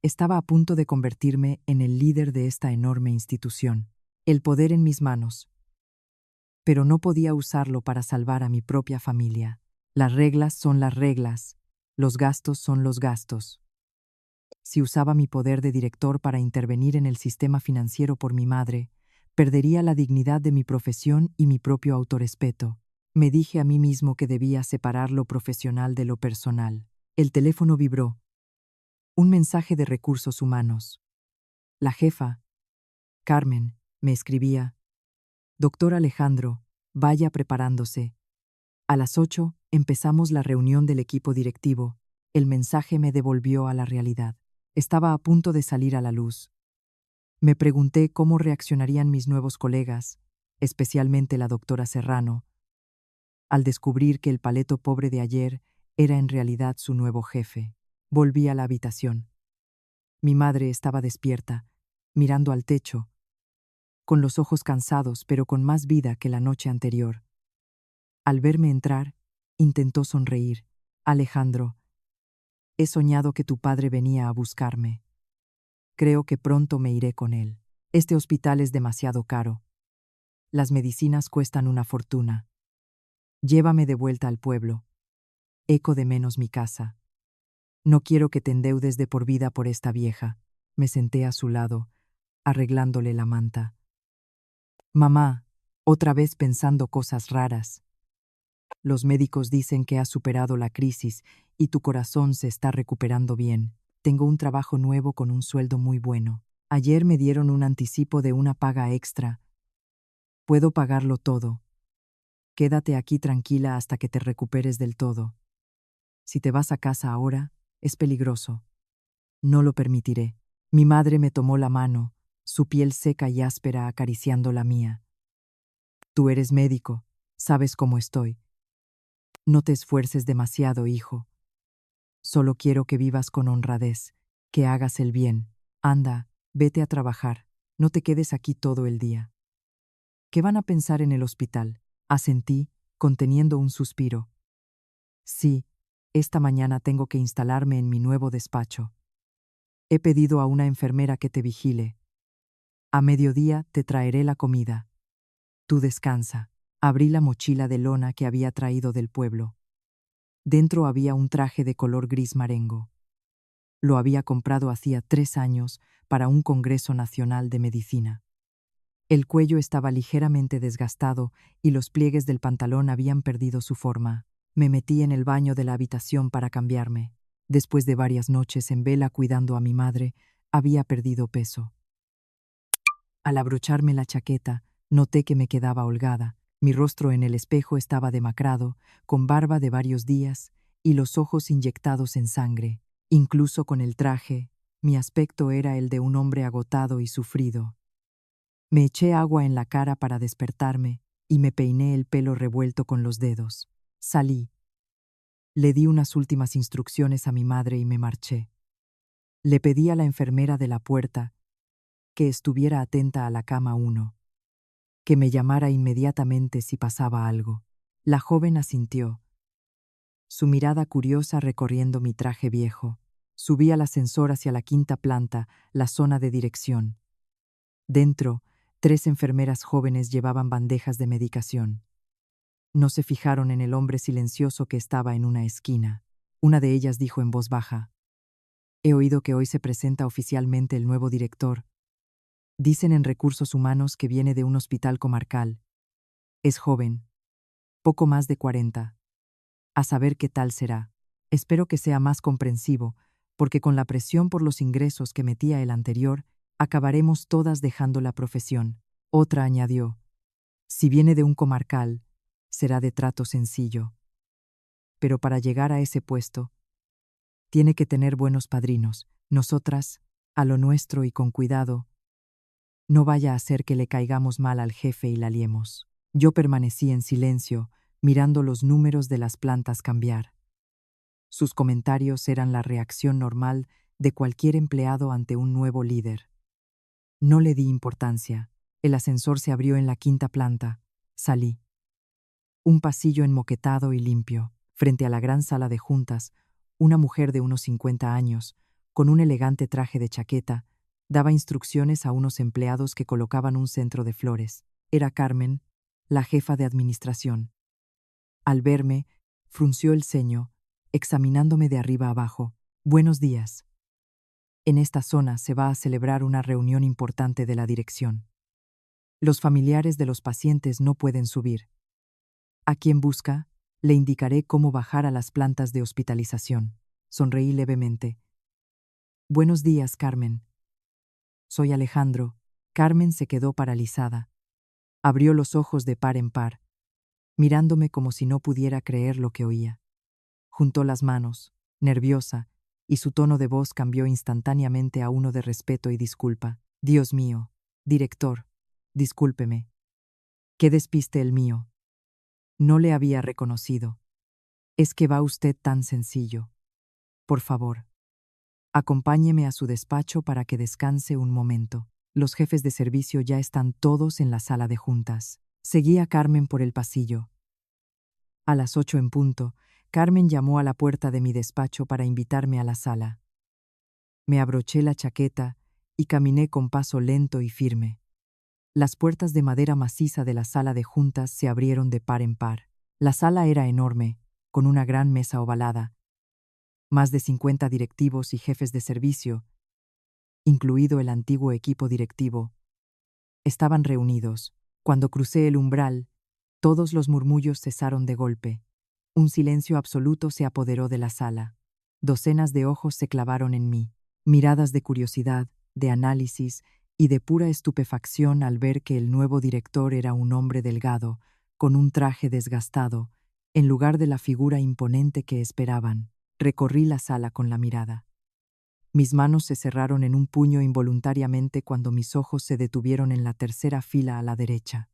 Estaba a punto de convertirme en el líder de esta enorme institución, el poder en mis manos. Pero no podía usarlo para salvar a mi propia familia. Las reglas son las reglas, los gastos son los gastos. Si usaba mi poder de director para intervenir en el sistema financiero por mi madre, perdería la dignidad de mi profesión y mi propio autorrespeto. Me dije a mí mismo que debía separar lo profesional de lo personal. El teléfono vibró. Un mensaje de recursos humanos. La jefa, Carmen, me escribía: Doctor Alejandro, vaya preparándose. A las 8 empezamos la reunión del equipo directivo. El mensaje me devolvió a la realidad. Estaba a punto de salir a la luz. Me pregunté cómo reaccionarían mis nuevos colegas, especialmente la doctora Serrano, al descubrir que el paleto pobre de ayer era en realidad su nuevo jefe. Volví a la habitación. Mi madre estaba despierta, mirando al techo, con los ojos cansados pero con más vida que la noche anterior. Al verme entrar, intentó sonreír. Alejandro, he soñado que tu padre venía a buscarme. Creo que pronto me iré con él. Este hospital es demasiado caro. Las medicinas cuestan una fortuna. Llévame de vuelta al pueblo. Echo de menos mi casa. No quiero que te endeudes de por vida por esta vieja. Me senté a su lado, arreglándole la manta. Mamá, otra vez pensando cosas raras. Los médicos dicen que has superado la crisis y tu corazón se está recuperando bien. Tengo un trabajo nuevo con un sueldo muy bueno. Ayer me dieron un anticipo de una paga extra. Puedo pagarlo todo. Quédate aquí tranquila hasta que te recuperes del todo. Si te vas a casa ahora, es peligroso. No lo permitiré. Mi madre me tomó la mano, su piel seca y áspera acariciando la mía. Tú eres médico, sabes cómo estoy. No te esfuerces demasiado, hijo. Solo quiero que vivas con honradez, que hagas el bien. Anda, vete a trabajar, no te quedes aquí todo el día. ¿Qué van a pensar en el hospital? Asentí, conteniendo un suspiro. Sí, esta mañana tengo que instalarme en mi nuevo despacho. He pedido a una enfermera que te vigile. A mediodía te traeré la comida. Tú descansa. Abrí la mochila de lona que había traído del pueblo. Dentro había un traje de color gris marengo. Lo había comprado hacía 3 años para un congreso nacional de medicina. El cuello estaba ligeramente desgastado y los pliegues del pantalón habían perdido su forma. Me metí en el baño de la habitación para cambiarme. Después de varias noches en vela cuidando a mi madre, había perdido peso. Al abrocharme la chaqueta, noté que me quedaba holgada. Mi rostro en el espejo estaba demacrado, con barba de varios días y los ojos inyectados en sangre. Incluso con el traje, mi aspecto era el de un hombre agotado y sufrido. Me eché agua en la cara para despertarme y me peiné el pelo revuelto con los dedos. Salí. Le di unas últimas instrucciones a mi madre y me marché. Le pedí a la enfermera de la puerta que estuviera atenta a la cama 1, que me llamara inmediatamente si pasaba algo. La joven asintió, su mirada curiosa recorriendo mi traje viejo. Subí al ascensor hacia la 5ª planta, la zona de dirección. Dentro, 3 enfermeras jóvenes llevaban bandejas de medicación. No se fijaron en el hombre silencioso que estaba en una esquina. Una de ellas dijo en voz baja: «He oído que hoy se presenta oficialmente el nuevo director. Dicen en Recursos Humanos que viene de un hospital comarcal. Es joven, poco más de 40. A saber qué tal será. Espero que sea más comprensivo, porque con la presión por los ingresos que metía el anterior, acabaremos todas dejando la profesión». Otra añadió: «Si viene de un comarcal, será de trato sencillo. Pero para llegar a ese puesto, tiene que tener buenos padrinos. Nosotras, a lo nuestro y con cuidado. No vaya a ser que le caigamos mal al jefe y la liemos». Yo permanecí en silencio, mirando los números de las plantas cambiar. Sus comentarios eran la reacción normal de cualquier empleado ante un nuevo líder. No le di importancia. El ascensor se abrió en la 5ª planta. Salí. Un pasillo enmoquetado y limpio. Frente a la gran sala de juntas, una mujer de unos 50 años, con un elegante traje de chaqueta, daba instrucciones a unos empleados que colocaban un centro de flores. Era Carmen, la jefa de administración. Al verme, frunció el ceño, examinándome de arriba abajo. «Buenos días. En esta zona se va a celebrar una reunión importante de la dirección. Los familiares de los pacientes no pueden subir. A quien busca, le indicaré cómo bajar a las plantas de hospitalización». Sonreí levemente. «Buenos días, Carmen. Soy Alejandro». Carmen se quedó paralizada. Abrió los ojos de par en par, mirándome como si no pudiera creer lo que oía. Juntó las manos, nerviosa, y su tono de voz cambió instantáneamente a uno de respeto y disculpa. «Dios mío, director, discúlpeme. Qué despiste el mío. No le había reconocido. Es que va usted tan sencillo. Por favor, acompáñeme a su despacho para que descanse un momento. Los jefes de servicio ya están todos en la sala de juntas». Seguí a Carmen por el pasillo. A las 8 en punto, Carmen llamó a la puerta de mi despacho para invitarme a la sala. Me abroché la chaqueta y caminé con paso lento y firme. Las puertas de madera maciza de la sala de juntas se abrieron de par en par. La sala era enorme, con una gran mesa ovalada. Más de 50 directivos y jefes de servicio, incluido el antiguo equipo directivo, estaban reunidos. Cuando crucé el umbral, todos los murmullos cesaron de golpe. Un silencio absoluto se apoderó de la sala. Docenas de ojos se clavaron en mí, miradas de curiosidad, de análisis y de pura estupefacción al ver que el nuevo director era un hombre delgado, con un traje desgastado, en lugar de la figura imponente que esperaban. Recorrí la sala con la mirada. Mis manos se cerraron en un puño involuntariamente cuando mis ojos se detuvieron en la 3ª fila a la derecha.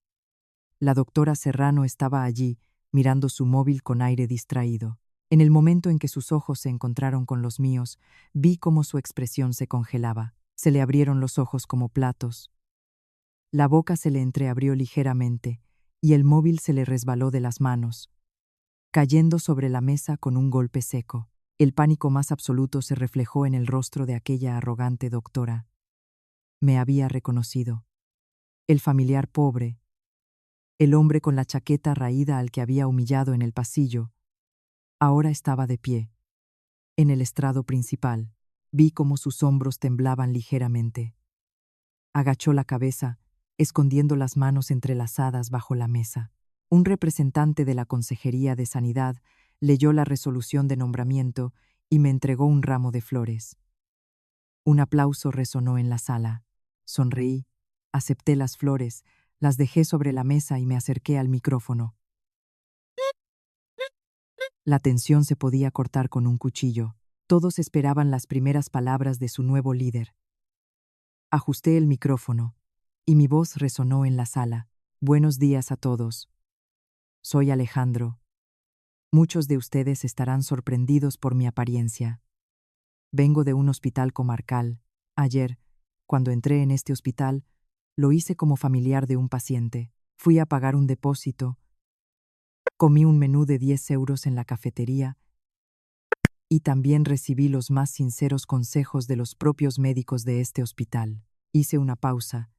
La doctora Serrano estaba allí, mirando su móvil con aire distraído. En el momento en que sus ojos se encontraron con los míos, vi cómo su expresión se congelaba. Se le abrieron los ojos como platos. La boca se le entreabrió ligeramente, y el móvil se le resbaló de las manos, cayendo sobre la mesa con un golpe seco. El pánico más absoluto se reflejó en el rostro de aquella arrogante doctora. Me había reconocido. El familiar pobre, el hombre con la chaqueta raída al que había humillado en el pasillo, ahora estaba de pie. En el estrado principal, vi cómo sus hombros temblaban ligeramente. Agachó la cabeza escondiendo las manos entrelazadas bajo la mesa. Un representante de la Consejería de Sanidad leyó la resolución de nombramiento y me entregó un ramo de flores. Un aplauso resonó en la sala. Sonreí, acepté las flores, las dejé sobre la mesa y me acerqué al micrófono. La tensión se podía cortar con un cuchillo. Todos esperaban las primeras palabras de su nuevo líder. Ajusté el micrófono, y mi voz resonó en la sala. Buenos días a todos. Soy Alejandro. Muchos de ustedes estarán sorprendidos por mi apariencia. Vengo de un hospital comarcal. Ayer, cuando entré en este hospital, lo hice como familiar de un paciente. Fui a pagar un depósito, comí un menú de 10 euros en la cafetería y también recibí los más sinceros consejos de los propios médicos de este hospital. Hice una pausa,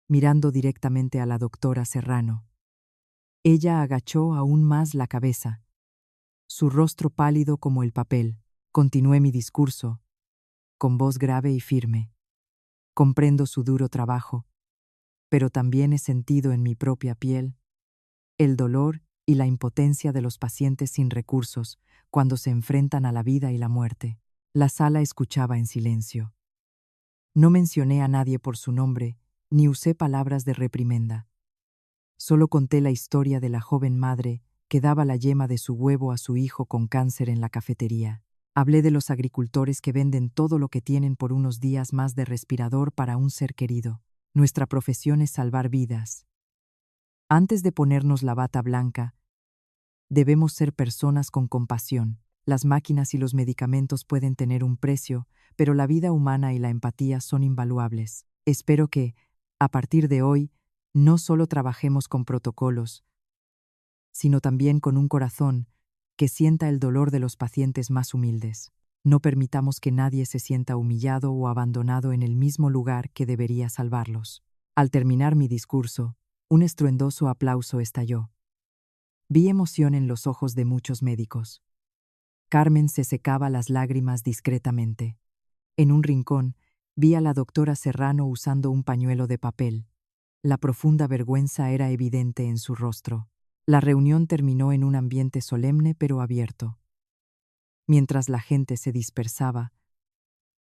mirando directamente a la doctora Serrano. Ella agachó aún más la cabeza, su rostro pálido como el papel. Continué mi discurso, con voz grave y firme. Comprendo su duro trabajo, pero también he sentido en mi propia piel el dolor y la impotencia de los pacientes sin recursos cuando se enfrentan a la vida y la muerte. La sala escuchaba en silencio. No mencioné a nadie por su nombre, ni usé palabras de reprimenda. Solo conté la historia de la joven madre que daba la yema de su huevo a su hijo con cáncer en la cafetería. Hablé de los agricultores que venden todo lo que tienen por unos días más de respirador para un ser querido. Nuestra profesión es salvar vidas. Antes de ponernos la bata blanca, debemos ser personas con compasión. Las máquinas y los medicamentos pueden tener un precio, pero la vida humana y la empatía son invaluables. Espero que, a partir de hoy, no solo trabajemos con protocolos, sino también con un corazón que sienta el dolor de los pacientes más humildes. No permitamos que nadie se sienta humillado o abandonado en el mismo lugar que debería salvarlos. Al terminar mi discurso, un estruendoso aplauso estalló. Vi emoción en los ojos de muchos médicos. Carmen se secaba las lágrimas discretamente. En un rincón, vi a la doctora Serrano usando un pañuelo de papel. La profunda vergüenza era evidente en su rostro. La reunión terminó en un ambiente solemne pero abierto. Mientras la gente se dispersaba,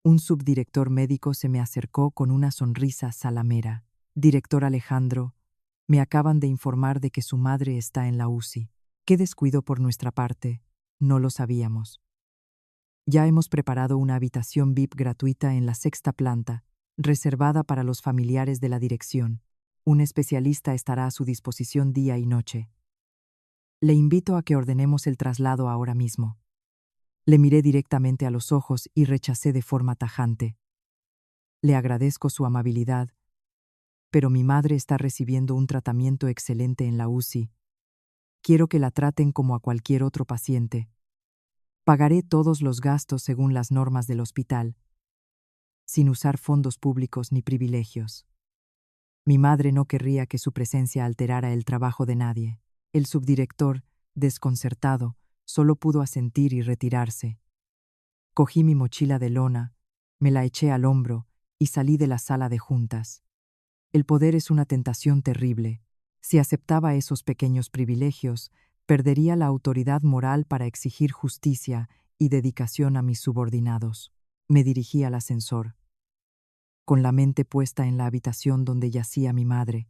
un subdirector médico se me acercó con una sonrisa salamera. Director Alejandro, me acaban de informar de que su madre está en la UCI. Qué descuido por nuestra parte, no lo sabíamos. Ya hemos preparado una habitación VIP gratuita en la 6ª planta, reservada para los familiares de la dirección. Un especialista estará a su disposición día y noche. Le invito a que ordenemos el traslado ahora mismo. Le miré directamente a los ojos y rechacé de forma tajante. Le agradezco su amabilidad, pero mi madre está recibiendo un tratamiento excelente en la UCI. Quiero que la traten como a cualquier otro paciente. Pagaré todos los gastos según las normas del hospital, sin usar fondos públicos ni privilegios. Mi madre no querría que su presencia alterara el trabajo de nadie. El subdirector, desconcertado, solo pudo asentir y retirarse. Cogí mi mochila de lona, me la eché al hombro y salí de la sala de juntas. El poder es una tentación terrible. Si aceptaba esos pequeños privilegios, perdería la autoridad moral para exigir justicia y dedicación a mis subordinados. Me dirigí al ascensor, con la mente puesta en la habitación donde yacía mi madre,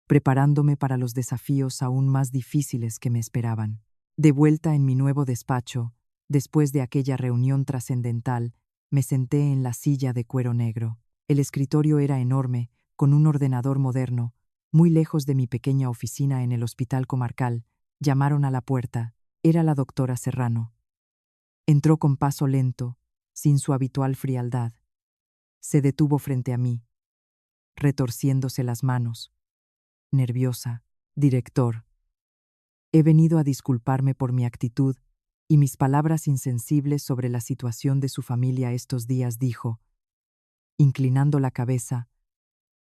preparándome para los desafíos aún más difíciles que me esperaban. De vuelta en mi nuevo despacho, después de aquella reunión trascendental, me senté en la silla de cuero negro. El escritorio era enorme, con un ordenador moderno, muy lejos de mi pequeña oficina en el hospital comarcal. Llamaron a la puerta. Era la doctora Serrano. Entró con paso lento, sin su habitual frialdad. Se detuvo frente a mí, retorciéndose las manos. Nerviosa. Director, he venido a disculparme por mi actitud y mis palabras insensibles sobre la situación de su familia estos días, dijo, inclinando la cabeza,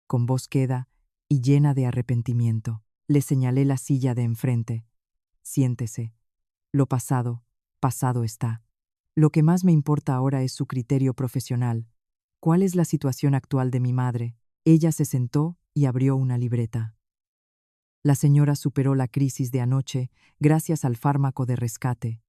con voz queda y llena de arrepentimiento. Le señalé la silla de enfrente. Siéntese. Lo pasado, pasado está. Lo que más me importa ahora es su criterio profesional. ¿Cuál es la situación actual de mi madre? Ella se sentó y abrió una libreta. La señora superó la crisis de anoche gracias al fármaco de rescate.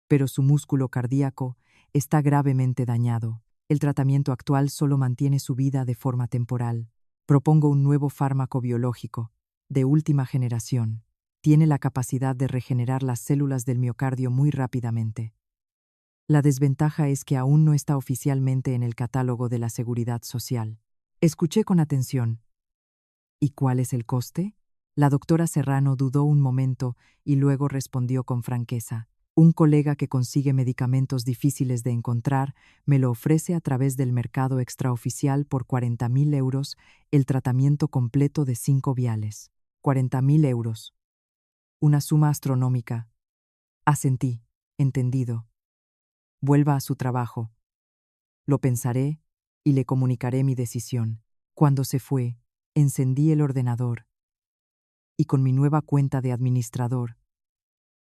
Pero su músculo cardíaco está gravemente dañado. El tratamiento actual solo mantiene su vida de forma temporal. Propongo un nuevo fármaco biológico, de última generación. Tiene la capacidad de regenerar las células del miocardio muy rápidamente. La desventaja es que aún no está oficialmente en el catálogo de la Seguridad Social. Escuché con atención. ¿Y cuál es el coste? La doctora Serrano dudó un momento y luego respondió con franqueza. Un colega que consigue medicamentos difíciles de encontrar me lo ofrece a través del mercado extraoficial por 40.000 euros el tratamiento completo de 5 viales. 40.000 euros. Una suma astronómica. Asentí. Entendido. Vuelva a su trabajo. Lo pensaré y le comunicaré mi decisión. Cuando se fue, encendí el ordenador y con mi nueva cuenta de administrador,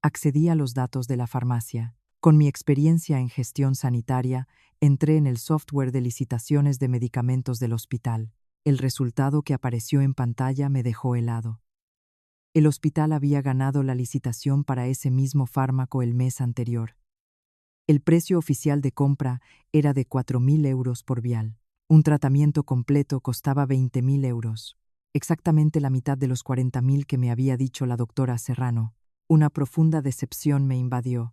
accedí a los datos de la farmacia. Con mi experiencia en gestión sanitaria, entré en el software de licitaciones de medicamentos del hospital. El resultado que apareció en pantalla me dejó helado. El hospital había ganado la licitación para ese mismo fármaco el mes anterior. El precio oficial de compra era de 4.000 euros por vial. Un tratamiento completo costaba 20.000 euros. Exactamente la mitad de los 40.000 que me había dicho la doctora Serrano. Una profunda decepción me invadió.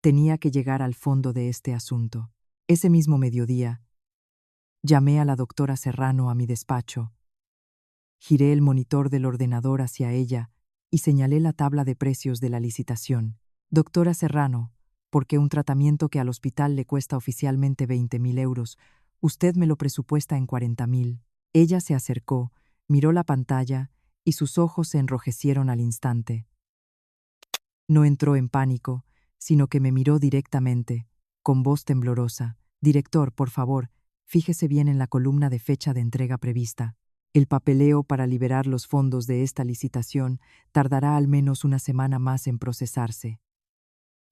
Tenía que llegar al fondo de este asunto. Ese mismo mediodía, llamé a la doctora Serrano a mi despacho. Giré el monitor del ordenador hacia ella y señalé la tabla de precios de la licitación. Doctora Serrano, ¿por qué un tratamiento que al hospital le cuesta oficialmente 20.000 euros, usted me lo presupuesta en 40.000? Ella se acercó, miró la pantalla y sus ojos se enrojecieron al instante. No entró en pánico, sino que me miró directamente, con voz temblorosa. Director, por favor, fíjese bien en la columna de fecha de entrega prevista. El papeleo para liberar los fondos de esta licitación tardará al menos una semana más en procesarse.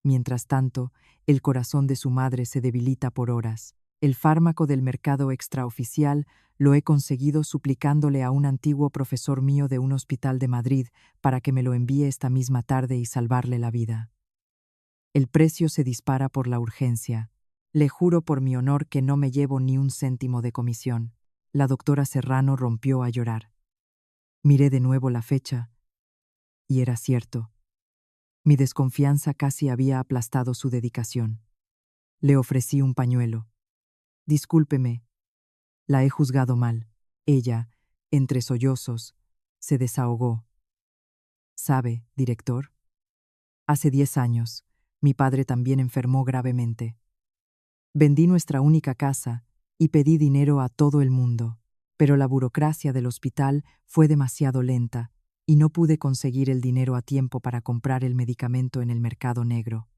Mientras tanto, el corazón de su madre se debilita por horas. El fármaco del mercado extraoficial lo he conseguido suplicándole a un antiguo profesor mío de un hospital de Madrid para que me lo envíe esta misma tarde y salvarle la vida. El precio se dispara por la urgencia. Le juro por mi honor que no me llevo ni un céntimo de comisión. La doctora Serrano rompió a llorar. Miré de nuevo la fecha, y era cierto. Mi desconfianza casi había aplastado su dedicación. Le ofrecí un pañuelo. Discúlpeme, la he juzgado mal. Ella, entre sollozos, se desahogó. ¿Sabe, director? Hace 10 años, mi padre también enfermó gravemente. Vendí nuestra única casa y pedí dinero a todo el mundo, pero la burocracia del hospital fue demasiado lenta y no pude conseguir el dinero a tiempo para comprar el medicamento en el mercado negro.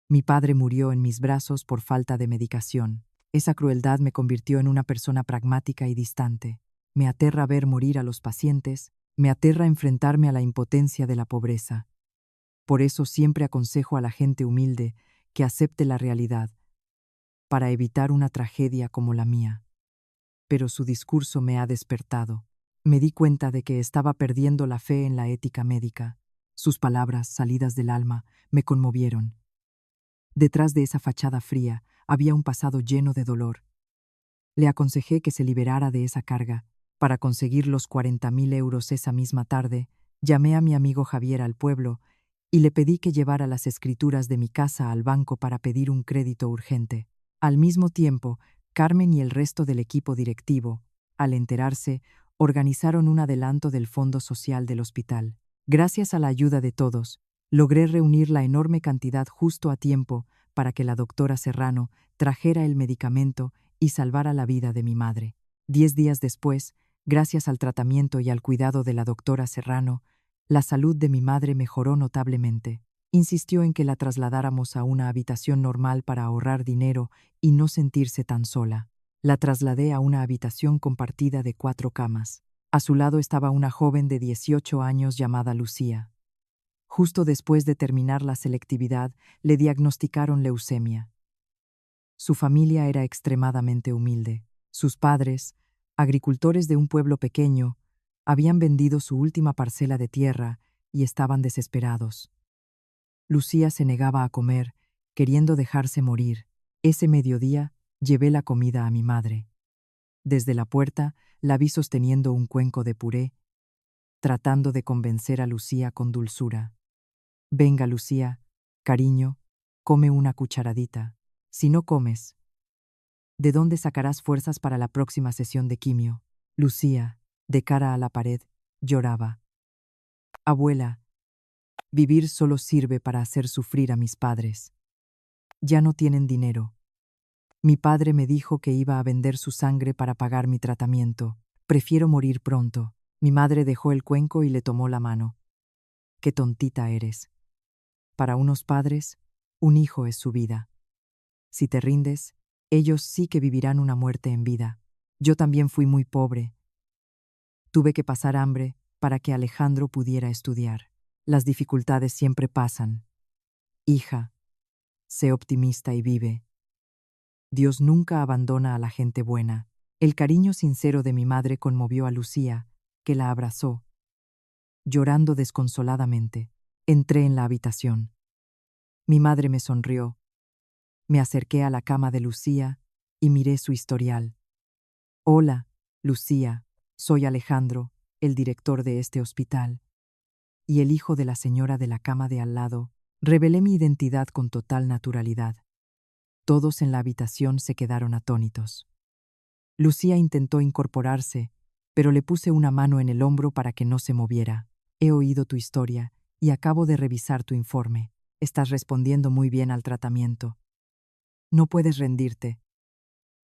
Mi padre murió en mis brazos por falta de medicación. Esa crueldad me convirtió en una persona pragmática y distante. Me aterra ver morir a los pacientes, me aterra enfrentarme a la impotencia de la pobreza. Por eso siempre aconsejo a la gente humilde que acepte la realidad, para evitar una tragedia como la mía. Pero su discurso me ha despertado. Me di cuenta de que estaba perdiendo la fe en la ética médica. Sus palabras, salidas del alma, me conmovieron. Detrás de esa fachada fría había un pasado lleno de dolor. Le aconsejé que se liberara de esa carga. Para conseguir los 40.000 euros esa misma tarde, llamé a mi amigo Javier al pueblo y le pedí que llevara las escrituras de mi casa al banco para pedir un crédito urgente. Al mismo tiempo, Carmen y el resto del equipo directivo, al enterarse, organizaron un adelanto del Fondo Social del hospital. Gracias a la ayuda de todos, logré reunir la enorme cantidad justo a tiempo para que la doctora Serrano trajera el medicamento y salvara la vida de mi madre. 10 días después, gracias al tratamiento y al cuidado de la doctora Serrano, la salud de mi madre mejoró notablemente. Insistió en que la trasladáramos a una habitación normal para ahorrar dinero y no sentirse tan sola. La trasladé a una habitación compartida de 4 camas. A su lado estaba una joven de 18 años llamada Lucía. Justo después de terminar la selectividad, le diagnosticaron leucemia. Su familia era extremadamente humilde. Sus padres, Agricultores de un pueblo pequeño habían vendido su última parcela de tierra y estaban desesperados. Lucía se negaba a comer, queriendo dejarse morir. Ese mediodía llevé la comida a mi madre. Desde la puerta la vi sosteniendo un cuenco de puré, tratando de convencer a Lucía con dulzura. Venga, Lucía, cariño, come una cucharadita. Si no comes, ¿de dónde sacarás fuerzas para la próxima sesión de quimio? Lucía, de cara a la pared, lloraba. Abuela, vivir solo sirve para hacer sufrir a mis padres. Ya no tienen dinero. Mi padre me dijo que iba a vender su sangre para pagar mi tratamiento. Prefiero morir pronto. Mi madre dejó el cuenco y le tomó la mano. Qué tontita eres. Para unos padres, un hijo es su vida. Si te rindes, ellos sí que vivirán una muerte en vida. Yo también fui muy pobre. Tuve que pasar hambre para que Alejandro pudiera estudiar. Las dificultades siempre pasan. Hija, sé optimista y vive. Dios nunca abandona a la gente buena. El cariño sincero de mi madre conmovió a Lucía, que la abrazó. Llorando desconsoladamente, entré en la habitación. Mi madre me sonrió. Me acerqué a la cama de Lucía y miré su historial. Hola, Lucía, soy Alejandro, el director de este hospital. Y el hijo de la señora de la cama de al lado. Revelé mi identidad con total naturalidad. Todos en la habitación se quedaron atónitos. Lucía intentó incorporarse, pero le puse una mano en el hombro para que no se moviera. He oído tu historia y acabo de revisar tu informe. Estás respondiendo muy bien al tratamiento. No puedes rendirte.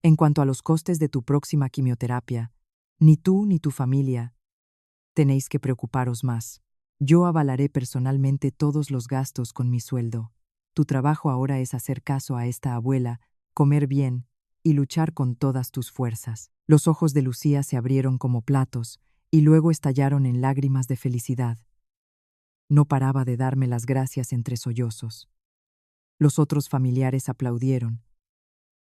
En cuanto a los costes de tu próxima quimioterapia, ni tú ni tu familia tenéis que preocuparos más. Yo avalaré personalmente todos los gastos con mi sueldo. Tu trabajo ahora es hacer caso a esta abuela, comer bien y luchar con todas tus fuerzas. Los ojos de Lucía se abrieron como platos y luego estallaron en lágrimas de felicidad. No paraba de darme las gracias entre sollozos. Los otros familiares aplaudieron,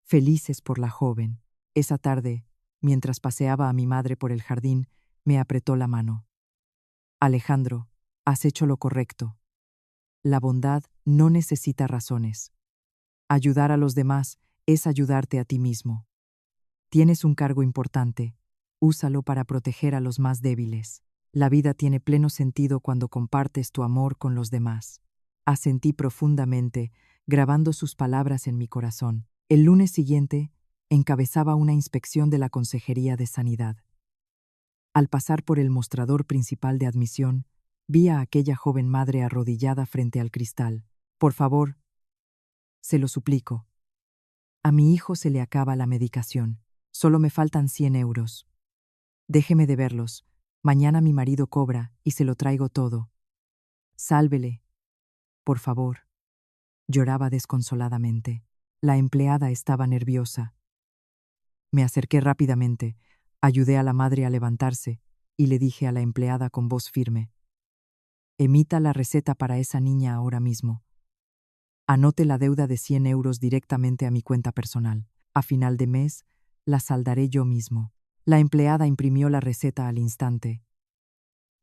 felices por la joven. Esa tarde, mientras paseaba a mi madre por el jardín, me apretó la mano. Alejandro, has hecho lo correcto. La bondad no necesita razones. Ayudar a los demás es ayudarte a ti mismo. Tienes un cargo importante. Úsalo para proteger a los más débiles. La vida tiene pleno sentido cuando compartes tu amor con los demás. Asentí profundamente, grabando sus palabras en mi corazón. El lunes siguiente, encabezaba una inspección de la Consejería de Sanidad. Al pasar por el mostrador principal de admisión, vi a aquella joven madre arrodillada frente al cristal. Por favor, se lo suplico. A mi hijo se le acaba la medicación. Solo me faltan 100 euros. Déjeme de verlos. Mañana mi marido cobra y se lo traigo todo. Sálvele. Por favor. Lloraba desconsoladamente. La empleada estaba nerviosa. Me acerqué rápidamente, ayudé a la madre a levantarse y le dije a la empleada con voz firme: emita la receta para esa niña ahora mismo. Anote la deuda de 100 euros directamente a mi cuenta personal. A final de mes, la saldaré yo mismo. La empleada imprimió la receta al instante.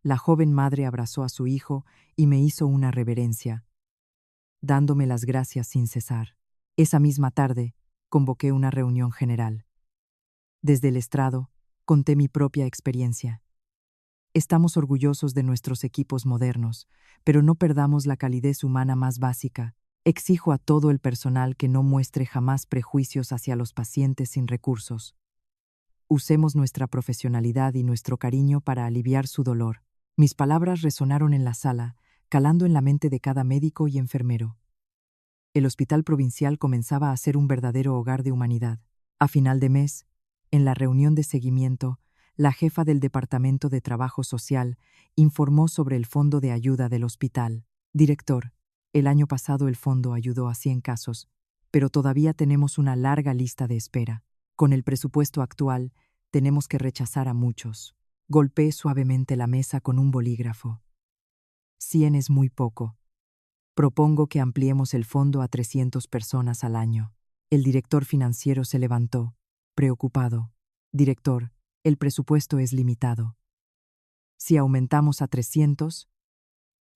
La joven madre abrazó a su hijo y me hizo una reverencia, dándome las gracias sin cesar. Esa misma tarde, convoqué una reunión general. Desde el estrado, conté mi propia experiencia. Estamos orgullosos de nuestros equipos modernos, pero no perdamos la calidez humana más básica. Exijo a todo el personal que no muestre jamás prejuicios hacia los pacientes sin recursos. Usemos nuestra profesionalidad y nuestro cariño para aliviar su dolor. Mis palabras resonaron en la sala, calando en la mente de cada médico y enfermero. El hospital provincial comenzaba a ser un verdadero hogar de humanidad. A final de mes, en la reunión de seguimiento, la jefa del Departamento de Trabajo Social informó sobre el fondo de ayuda del hospital. Director, el año pasado el fondo ayudó a 100 casos, pero todavía tenemos una larga lista de espera. Con el presupuesto actual, tenemos que rechazar a muchos. Golpeé suavemente la mesa con un bolígrafo. 100 es muy poco. Propongo que ampliemos el fondo a 300 personas al año. El director financiero se levantó, preocupado. Director, El presupuesto es limitado. Si aumentamos a 300,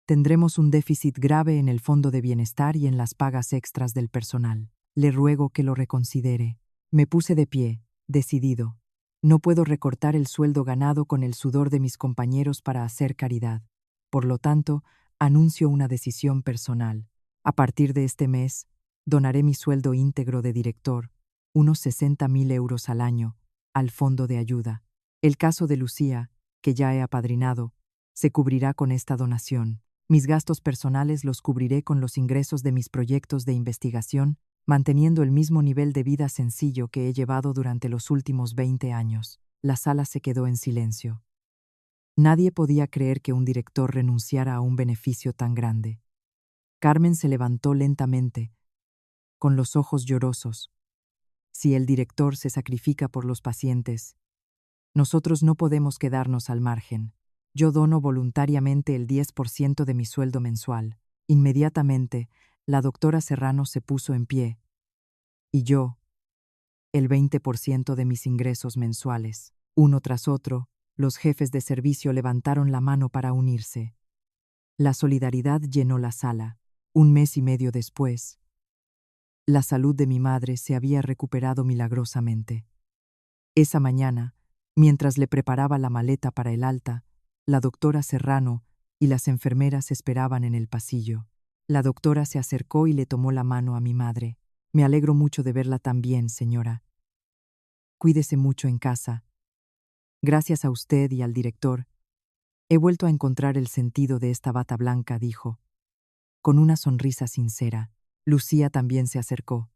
tendremos un déficit grave en el fondo de bienestar y en las pagas extras del personal. Le ruego que lo reconsidere. Me puse de pie, decidido. No puedo recortar el sueldo ganado con el sudor de mis compañeros para hacer caridad. Por lo tanto, anuncio una decisión personal. A partir de este mes, donaré mi sueldo íntegro de director, unos 60.000 euros al año, al fondo de ayuda. El caso de Lucía, que ya he apadrinado, se cubrirá con esta donación. Mis gastos personales los cubriré con los ingresos de mis proyectos de investigación, manteniendo el mismo nivel de vida sencillo que he llevado durante los últimos 20 años. La sala se quedó en silencio. Nadie podía creer que un director renunciara a un beneficio tan grande. Carmen se levantó lentamente, con los ojos llorosos. Si el director se sacrifica por los pacientes, nosotros no podemos quedarnos al margen. Yo dono voluntariamente el 10% de mi sueldo mensual. Inmediatamente, la doctora Serrano se puso en pie. Y yo, el 20% de mis ingresos mensuales. Uno tras otro, los jefes de servicio levantaron la mano para unirse. La solidaridad llenó la sala. Un mes y medio después, la salud de mi madre se había recuperado milagrosamente. Esa mañana, mientras le preparaba la maleta para el alta, la doctora Serrano y las enfermeras esperaban en el pasillo. La doctora se acercó y le tomó la mano a mi madre. Me alegro mucho de verla tan bien, señora. Cuídese mucho en casa. Gracias a usted y al director, he vuelto a encontrar el sentido de esta bata blanca, dijo, con una sonrisa sincera. Lucía también se acercó.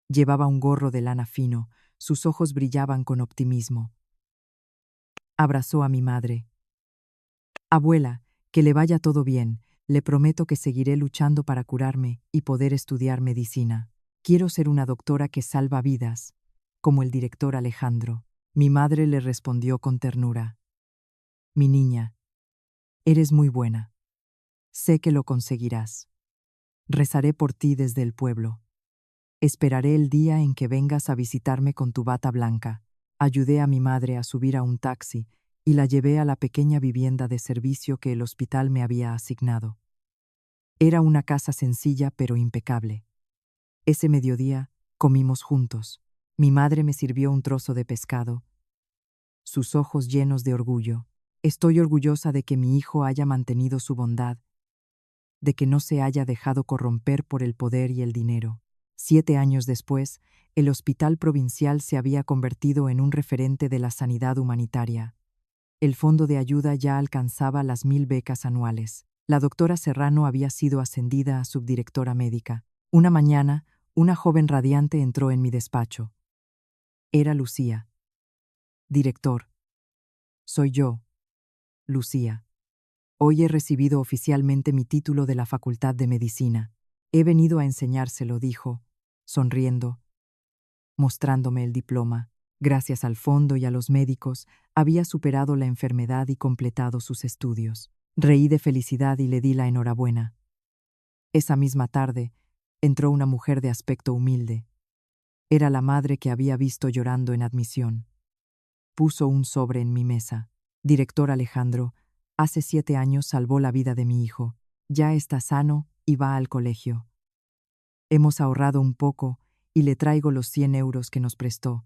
Llevaba un gorro de lana fino, sus ojos brillaban con optimismo. Abrazó a mi madre. Abuela, que le vaya todo bien, le prometo que seguiré luchando para curarme y poder estudiar medicina. Quiero ser una doctora que salva vidas, como el director Alejandro. Mi madre le respondió con ternura. Mi niña, eres muy buena. Sé que lo conseguirás. Rezaré por ti desde el pueblo. Esperaré el día en que vengas a visitarme con tu bata blanca. Ayudé a mi madre a subir a un taxi y la llevé a la pequeña vivienda de servicio que el hospital me había asignado. Era una casa sencilla pero impecable. Ese mediodía comimos juntos. Mi madre me sirvió un trozo de pescado, sus ojos llenos de orgullo. Estoy orgullosa de que mi hijo haya mantenido su bondad, de que no se haya dejado corromper por el poder y el dinero. 7 años después, el hospital provincial se había convertido en un referente de la sanidad humanitaria. El fondo de ayuda ya alcanzaba las 1.000 becas anuales. La doctora Serrano había sido ascendida a subdirectora médica. Una mañana, una joven radiante entró en mi despacho. Era Lucía. Director. Soy yo, Lucía. Hoy he recibido oficialmente mi título de la Facultad de Medicina. He venido a enseñárselo, dijo, sonriendo, mostrándome el diploma. Gracias al fondo y a los médicos, había superado la enfermedad y completado sus estudios. Reí de felicidad y le di la enhorabuena. Esa misma tarde, entró una mujer de aspecto humilde. Era la madre que había visto llorando en admisión. Puso un sobre en mi mesa. Director Alejandro, hace 7 años salvó la vida de mi hijo. Ya está sano y va al colegio. Hemos ahorrado un poco y le traigo los 100 euros que nos prestó.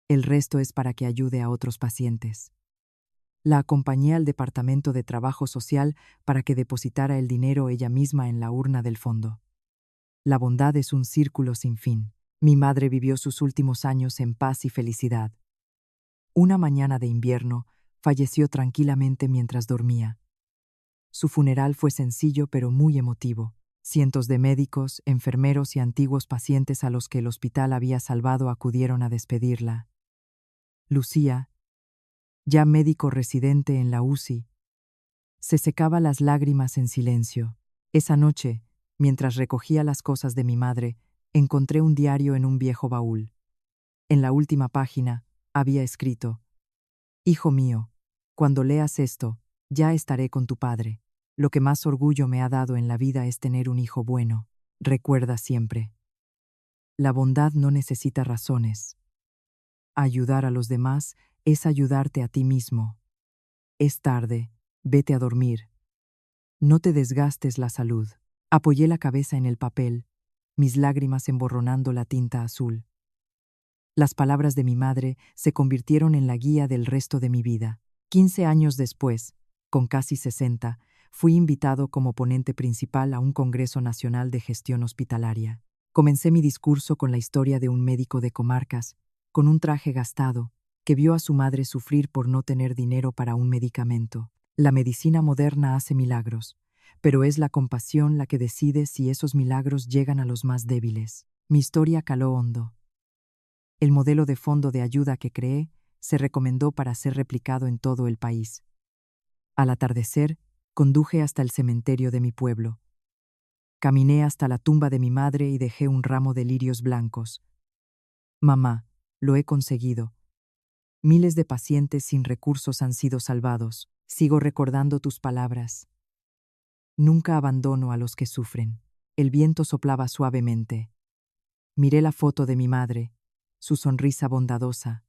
El resto es para que ayude a otros pacientes. La acompañé al Departamento de Trabajo Social para que depositara el dinero ella misma en la urna del fondo. La bondad es un círculo sin fin. Mi madre vivió sus últimos años en paz y felicidad. Una mañana de invierno, falleció tranquilamente mientras dormía. Su funeral fue sencillo pero muy emotivo. Cientos de médicos, enfermeros y antiguos pacientes a los que el hospital había salvado acudieron a despedirla. Lucía, ya médico residente en la UCI, se secaba las lágrimas en silencio. Esa noche, mientras recogía las cosas de mi madre, encontré un diario en un viejo baúl. En la última página, había escrito: Hijo mío, cuando leas esto, ya estaré con tu padre. Lo que más orgullo me ha dado en la vida es tener un hijo bueno. Recuerda siempre. La bondad no necesita razones. Ayudar a los demás es ayudarte a ti mismo. Es tarde, vete a dormir. No te desgastes la salud. Apoyé la cabeza en el papel, mis lágrimas emborronando la tinta azul. Las palabras de mi madre se convirtieron en la guía del resto de mi vida. 15 años después, con casi 60, fui invitado como ponente principal a un Congreso Nacional de Gestión Hospitalaria. Comencé mi discurso con la historia de un médico de comarcas, con un traje gastado, que vio a su madre sufrir por no tener dinero para un medicamento. La medicina moderna hace milagros, pero es la compasión la que decide si esos milagros llegan a los más débiles. Mi historia caló hondo. El modelo de fondo de ayuda que creé se recomendó para ser replicado en todo el país. Al atardecer, conduje hasta el cementerio de mi pueblo. Caminé hasta la tumba de mi madre y dejé un ramo de lirios blancos. Mamá, lo he conseguido. Miles de pacientes sin recursos han sido salvados. Sigo recordando tus palabras. Nunca abandono a los que sufren. El viento soplaba suavemente. Miré la foto de mi madre, su sonrisa bondadosa.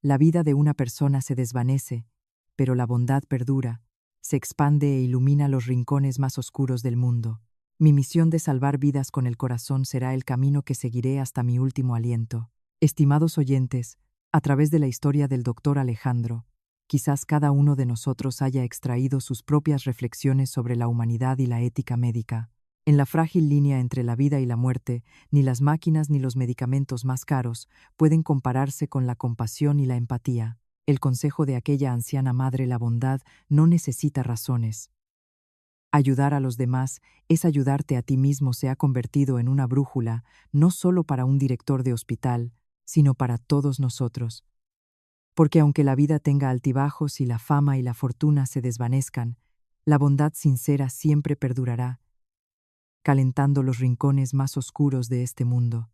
La vida de una persona se desvanece, pero la bondad perdura, se expande e ilumina los rincones más oscuros del mundo. Mi misión de salvar vidas con el corazón será el camino que seguiré hasta mi último aliento. Estimados oyentes, a través de la historia del doctor Alejandro, quizás cada uno de nosotros haya extraído sus propias reflexiones sobre la humanidad y la ética médica. En la frágil línea entre la vida y la muerte, ni las máquinas ni los medicamentos más caros pueden compararse con la compasión y la empatía. El consejo de aquella anciana madre, la bondad, no necesita razones. Ayudar a los demás es ayudarte a ti mismo, se ha convertido en una brújula, no solo para un director de hospital, sino para todos nosotros. Porque aunque la vida tenga altibajos y la fama y la fortuna se desvanezcan, la bondad sincera siempre perdurará, calentando los rincones más oscuros de este mundo.